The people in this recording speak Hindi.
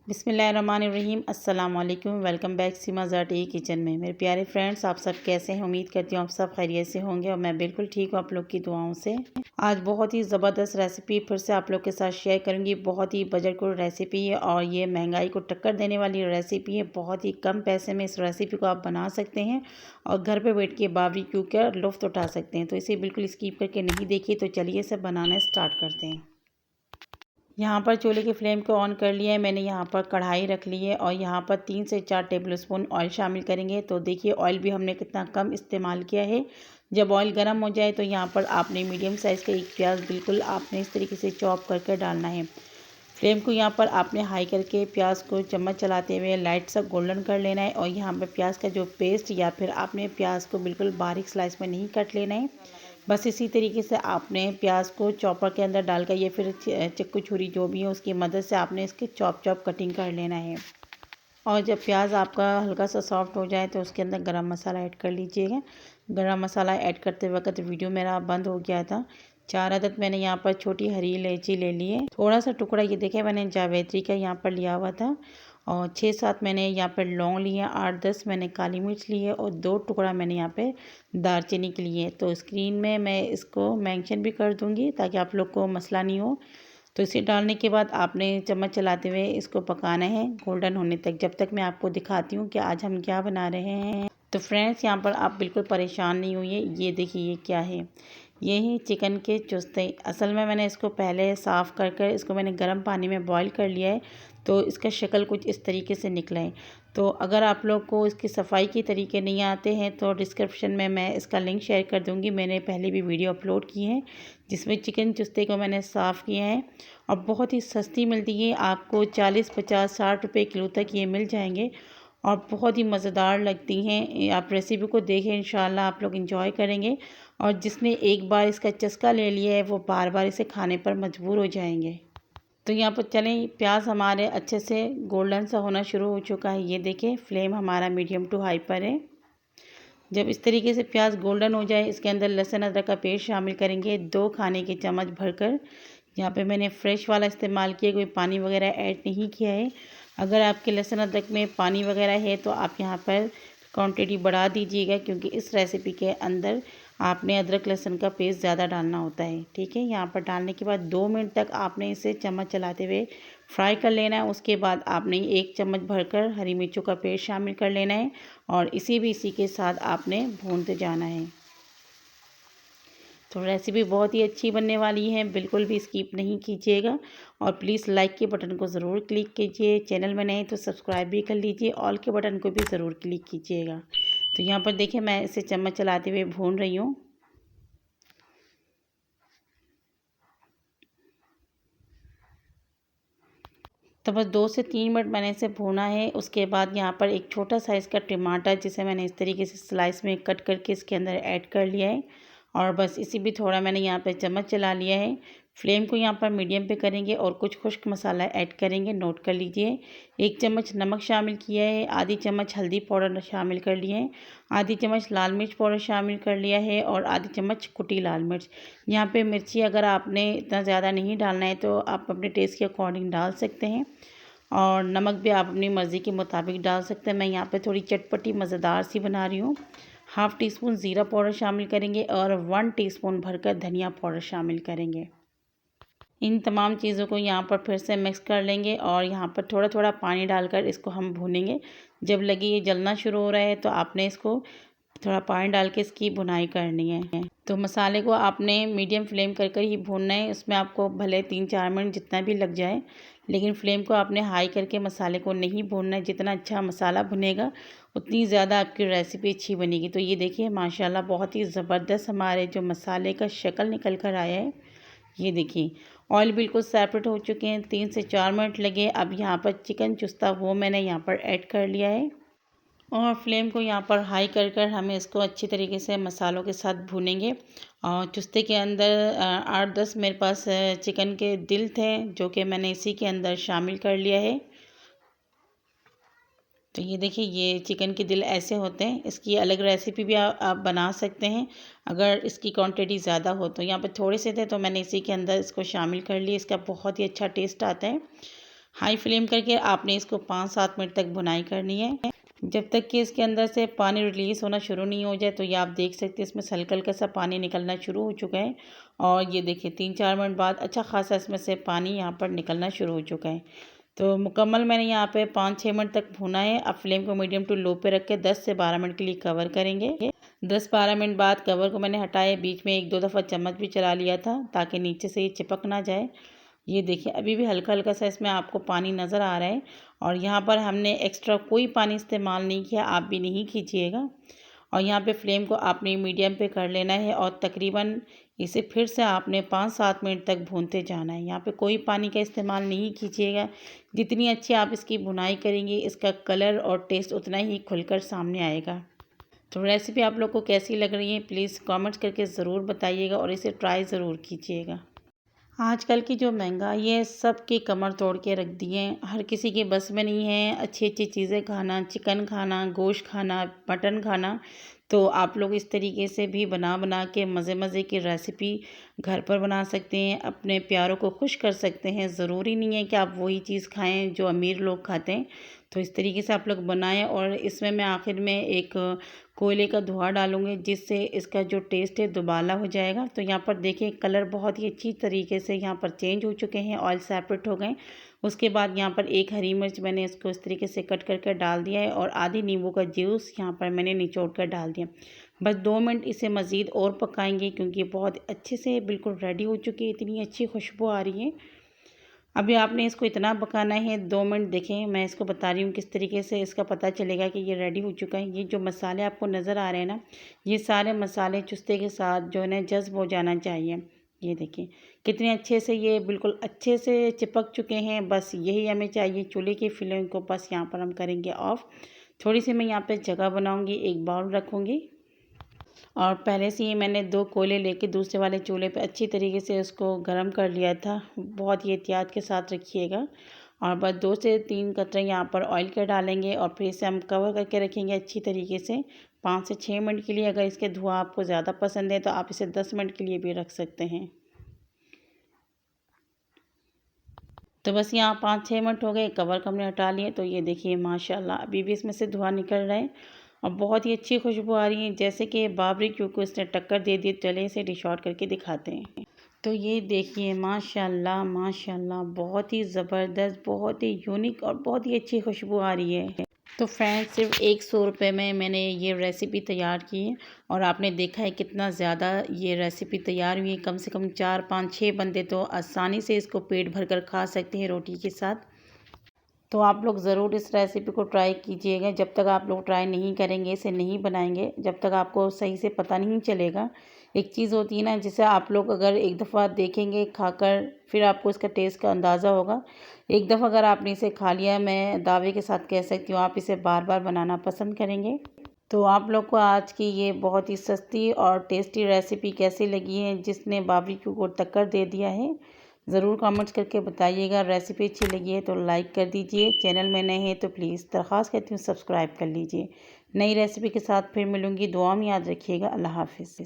बिस्मिल्लाहिर्रहमानिर्रहीम अस्सलाम वालेकुम। वेलकम बैक सीमा ज़ाटी किचन में। मेरे प्यारे फ्रेंड्स, आप सब कैसे हैं? उम्मीद करती हूँ आप सब खैरियत से होंगे और मैं बिल्कुल ठीक हूँ आप लोग की दुआओं से। आज बहुत ही ज़बरदस्त रेसिपी फिर से आप लोग के साथ शेयर करूँगी। बहुत ही बजट को रेसिपी है और ये महंगाई को टक्कर देने वाली रेसिपी है। बहुत ही कम पैसे में इस रेसिपी को आप बना सकते हैं और घर पर बैठ के बारबेक्यू का लुत्फ़ उठा सकते हैं। तो इसे बिल्कुल स्किप करके नहीं देखिए। तो चलिए इसे बनाना स्टार्ट करते हैं। यहाँ पर चूल्हे की फ्लेम को ऑन कर लिया है मैंने। यहाँ पर कढ़ाई रख ली है और यहाँ पर 3 से 4 टेबलस्पून ऑयल शामिल करेंगे। तो देखिए ऑयल भी हमने कितना कम इस्तेमाल किया है। जब ऑयल गर्म हो जाए तो यहाँ पर आपने मीडियम साइज़ का एक प्याज बिल्कुल आपने इस तरीके से चॉप करके डालना है। फ्लेम को यहाँ पर आपने हाई करके प्याज को चम्मच चलाते हुए लाइट सा गोल्डन कर लेना है। और यहाँ पर प्याज का जो पेस्ट या फिर आपने प्याज को बिल्कुल बारीक स्लाइस में नहीं कट लेना है। बस इसी तरीके से आपने प्याज को चॉपर के अंदर डालकर या फिर चक्कू छुरी जो भी है उसकी मदद से आपने इसकी चॉप कटिंग कर लेना है। और जब प्याज आपका हल्का सा सॉफ्ट हो जाए तो उसके अंदर गरम मसाला ऐड कर लीजिएगा। गरम मसाला ऐड करते वक्त वीडियो मेरा बंद हो गया था। 4 अदद मैंने यहाँ पर छोटी हरी इलायची ले ली है। थोड़ा सा टुकड़ा ये देखे मैंने जावित्री का यहाँ पर लिया हुआ था। और 6-7 मैंने यहाँ पर लौंग लिए, 8-10 मैंने काली मिर्च ली है और 2 टुकड़ा मैंने यहाँ पे दालचीनी के लिए। तो स्क्रीन में मैं इसको मेंशन भी कर दूँगी ताकि आप लोग को मसला नहीं हो। तो इसे डालने के बाद आपने चम्मच चलाते हुए इसको पकाना है गोल्डन होने तक, जब तक मैं आपको दिखाती हूँ कि आज हम क्या बना रहे हैं। तो फ्रेंड्स यहाँ पर आप बिल्कुल परेशान नहीं होइए। ये देखिए ये क्या है, ये ही चिकन के चुस्ते। असल में मैंने इसको पहले साफ़ कर इसको मैंने गर्म पानी में बॉईल कर लिया है। तो इसका शक्ल कुछ इस तरीके से निकला है। तो अगर आप लोग को इसकी सफाई के तरीके नहीं आते हैं तो डिस्क्रिप्शन में मैं इसका लिंक शेयर कर दूंगी। मैंने पहले भी वीडियो अपलोड की है जिसमें चिकन चुस्ते को मैंने साफ़ किया है और बहुत ही सस्ती मिलती है। आपको 40, 50, 60 रुपये किलो तक ये मिल जाएंगे और बहुत ही मज़ेदार लगती हैं। आप रेसिपी को देखें, इंशाल्लाह आप लोग एंजॉय करेंगे और जिसने एक बार इसका चस्का ले लिया है वो बार बार इसे खाने पर मजबूर हो जाएंगे। तो यहाँ पर चलें, प्याज हमारे अच्छे से गोल्डन सा होना शुरू हो चुका है। ये देखें फ्लेम हमारा मीडियम टू हाई पर है। जब इस तरीके से प्याज गोल्डन हो जाए इसके अंदर लहसुन अदरक का पेस्ट शामिल करेंगे 2 खाने के चम्मच भरकर। यहाँ पे मैंने फ्रेश वाला इस्तेमाल किया, कोई पानी वगैरह ऐड नहीं किया है। अगर आपके लहसुन अदरक में पानी वगैरह है तो आप यहाँ पर क्वांटिटी बढ़ा दीजिएगा क्योंकि इस रेसिपी के अंदर आपने अदरक लहसुन का पेस्ट ज़्यादा डालना होता है। ठीक है, यहाँ पर डालने के बाद 2 मिनट तक आपने इसे चम्मच चलाते हुए फ्राई कर लेना है। उसके बाद आपने 1 चम्मच भरकर हरी मिर्चों का पेस्ट शामिल कर लेना है और इसी के साथ आपने भूनते जाना है। तो रेसिपी बहुत ही अच्छी बनने वाली है, बिल्कुल भी स्किप नहीं कीजिएगा और प्लीज़ लाइक के बटन को ज़रूर क्लिक कीजिए। चैनल में नए तो सब्सक्राइब भी कर लीजिए, ऑल के बटन को भी ज़रूर क्लिक कीजिएगा। तो यहाँ पर देखिए मैं इसे चम्मच चलाते हुए भून रही हूँ। तो बस 2 से 3 मिनट मैंने इसे भूना है। उसके बाद यहाँ पर एक छोटा साइज़ का टमाटर जिसे मैंने इस तरीके से स्लाइस में कट करके इसके अंदर ऐड कर लिया है और बस इसी भी थोड़ा मैंने यहाँ पे चम्मच चला लिया है। फ्लेम को यहाँ पर मीडियम पे करेंगे और कुछ खुश्क मसाला ऐड करेंगे, नोट कर लीजिए। 1 चम्मच नमक शामिल किया है, आधी चम्मच हल्दी पाउडर शामिल कर लिए हैं, आधी चम्मच लाल मिर्च पाउडर शामिल कर लिया है और आधी चम्मच कुटी लाल मिर्च। यहाँ पे मिर्ची अगर आपने इतना ज़्यादा नहीं डालना है तो आप अपने टेस्ट के अकॉर्डिंग डाल सकते हैं और नमक भी आप अपनी मर्ज़ी के मुताबिक डाल सकते हैं। मैं यहाँ पे थोड़ी चटपटी मज़ेदार सी बना रही हूँ। हाफ़ टी स्पून ज़ीरा पाउडर शामिल करेंगे और 1 टीस्पून भरकर धनिया पाउडर शामिल करेंगे। इन तमाम चीज़ों को यहाँ पर फिर से मिक्स कर लेंगे और यहाँ पर थोड़ा थोड़ा पानी डालकर इसको हम भूनेंगे। जब लगे ये जलना शुरू हो रहा है तो आपने इसको थोड़ा पानी डाल के इसकी भुनाई करनी है। तो मसाले को आपने मीडियम फ्लेम कर ही भूनना है। उसमें आपको भले 3-4 मिनट जितना भी लग जाए, लेकिन फ्लेम को आपने हाई करके मसाले को नहीं भूनना है। जितना अच्छा मसाला भुनेगा उतनी ज़्यादा आपकी रेसिपी अच्छी बनेगी। तो ये देखिए माशाल्लाह बहुत ही ज़बरदस्त हमारे जो मसाले का शक्ल निकल कर आया है। ये देखिए ऑयल बिल्कुल सेपरेट हो चुके हैं। 3 से 4 मिनट लगे। अब यहाँ पर चिकन चुस्ता वो मैंने यहाँ पर ऐड कर लिया है और फ्लेम को यहाँ पर हाई कर हमें इसको अच्छी तरीके से मसालों के साथ भूनेंगे। और चुस्ते के अंदर 8-10 मेरे पास चिकन के दिल थे जो कि मैंने इसी के अंदर शामिल कर लिया है। तो ये देखिए ये चिकन के दिल ऐसे होते हैं। इसकी अलग रेसिपी भी आप बना सकते हैं अगर इसकी क्वांटिटी ज़्यादा हो। तो यहाँ पर थोड़े से थे तो मैंने इसी के अंदर इसको शामिल कर लिया। इसका बहुत ही अच्छा टेस्ट आता है। हाई फ्लेम करके आपने इसको 5-7 मिनट तक भुनाई करनी है, जब तक कि इसके अंदर से पानी रिलीज़ होना शुरू नहीं हो जाए। तो ये आप देख सकते हैं इसमें से हल्का हल्का सा पानी निकलना शुरू हो चुका है। और ये देखिए 3-4 मिनट बाद अच्छा खासा इसमें से पानी यहाँ पर निकलना शुरू हो चुका है। तो मुकम्मल मैंने यहाँ पे 5-6 मिनट तक भुना है। अब फ्लेम को मीडियम टू लो पे रख के 10 से 12 मिनट के लिए कवर करेंगे। 10-12 मिनट बाद कवर को मैंने हटाया, बीच में 1-2 दफ़ा चम्मच भी चला लिया था ताकि नीचे से ये चिपक ना जाए। ये देखिए अभी भी हल्का हल्का सा इसमें आपको पानी नज़र आ रहा है और यहाँ पर हमने एक्स्ट्रा कोई पानी इस्तेमाल नहीं किया, आप भी नहीं कीजिएगा। और यहाँ पे फ्लेम को आपने मीडियम पे कर लेना है और तकरीबन इसे फिर से आपने 5-7 मिनट तक भूनते जाना है। यहाँ पे कोई पानी का इस्तेमाल नहीं कीजिएगा। जितनी अच्छी आप इसकी भुनाई करेंगे इसका कलर और टेस्ट उतना ही खुलकर सामने आएगा। तो रेसिपी आप लोग को कैसी लग रही है प्लीज़ कमेंट्स करके ज़रूर बताइएगा और इसे ट्राई ज़रूर कीजिएगा। आजकल की जो महंगाई है सबकी कमर तोड़ के रख दी है। हर किसी के बस में नहीं है अच्छी अच्छी चीज़ें खाना, चिकन खाना, गोश्त खाना, मटन खाना। तो आप लोग इस तरीके से भी बना बना के मज़े मज़े की रेसिपी घर पर बना सकते हैं, अपने प्यारों को खुश कर सकते हैं। ज़रूरी नहीं है कि आप वही चीज़ खाएं जो अमीर लोग खाते हैं। तो इस तरीके से आप लोग बनाएं। और इसमें मैं आखिर में एक कोयले का धुआं डालूंगी जिससे इसका जो टेस्ट है दुबाला हो जाएगा। तो यहाँ पर देखिए कलर बहुत ही अच्छी तरीके से यहाँ पर चेंज हो चुके हैं, ऑयल सेपरेट हो गए। उसके बाद यहाँ पर एक हरी मिर्च मैंने इसको इस तरीके से कट करके डाल दिया है और आधी नींबू का जूस यहाँ पर मैंने निचोड़ कर डाल दिया। बस 2 मिनट इसे मज़ीद और पकाएंगे क्योंकि बहुत अच्छे से बिल्कुल रेडी हो चुकी है, इतनी अच्छी खुशबू आ रही है। अभी आपने इसको इतना पकाना है 2 मिनट। देखें मैं इसको बता रही हूँ किस तरीके से इसका पता चलेगा कि ये रेडी हो चुका है। ये जो मसाले आपको नज़र आ रहे हैं ना, ये सारे मसाले चुस्ते के साथ जो है ना जज़्ब हो जाना चाहिए। ये देखिए कितने अच्छे से ये बिल्कुल अच्छे से चिपक चुके हैं। बस यही हमें चाहिए। चूल्हे की फ्लेम को बस यहाँ पर हम करेंगे ऑफ़। थोड़ी सी मैं यहाँ पे जगह बनाऊँगी, एक बाउल रखूँगी और पहले से ही मैंने 2 कोयले लेके दूसरे वाले चूल्हे पे अच्छी तरीके से उसको गर्म कर लिया था। बहुत ही एहतियात के साथ रखिएगा। और बस 2 से 3 कतरे यहाँ पर ऑयल के डालेंगे और फिर इसे हम कवर करके रखेंगे अच्छी तरीके से 5 से 6 मिनट के लिए। अगर इसके धुआं आपको ज़्यादा पसंद है तो आप इसे 10 मिनट के लिए भी रख सकते हैं। तो बस यहाँ 5-6 मिनट हो गए, कवर को हमने हटा लिए। तो ये देखिए माशाल्लाह अभी भी इसमें से धुआं निकल रहा है और बहुत ही अच्छी खुशबू आ रही है, जैसे कि बारबेक्यू को इसने टक्कर दे दी। चले इसे डिश आउट करके दिखाते हैं। तो ये देखिए माशाल्लाह माशाल्लाह बहुत ही ज़बरदस्त, बहुत ही यूनिक और बहुत ही अच्छी खुशबू आ रही है। तो फ्रेंड्स सिर्फ 100 रुपये में मैंने ये रेसिपी तैयार की है और आपने देखा है कितना ज़्यादा ये रेसिपी तैयार हुई है। कम से कम 4-5-6 बंदे तो आसानी से इसको पेट भर कर खा सकते हैं रोटी के साथ। तो आप लोग ज़रूर इस रेसिपी को ट्राई कीजिएगा। जब तक आप लोग ट्राई नहीं करेंगे, इसे नहीं बनाएंगे, जब तक आपको सही से पता नहीं चलेगा। एक चीज़ होती है ना जिसे आप लोग अगर एक दफ़ा देखेंगे खाकर फिर आपको इसका टेस्ट का अंदाज़ा होगा। एक दफ़ा अगर आपने इसे खा लिया, मैं दावे के साथ कह सकती हूँ आप इसे बार बार बनाना पसंद करेंगे। तो आप लोग को आज की ये बहुत ही सस्ती और टेस्टी रेसिपी कैसी लगी है जिसने बारबेक्यू को टक्कर दे दिया है, ज़रूर कमेंट्स करके बताइएगा। रेसिपी अच्छी लगी है तो लाइक कर दीजिए। चैनल में नए हैं तो प्लीज़ दरख्वास्त करती हूँ सब्सक्राइब कर लीजिए। नई रेसिपी के साथ फिर मिलूँगी। दुआ में याद रखिएगा। अल्लाह हाफ़िज़।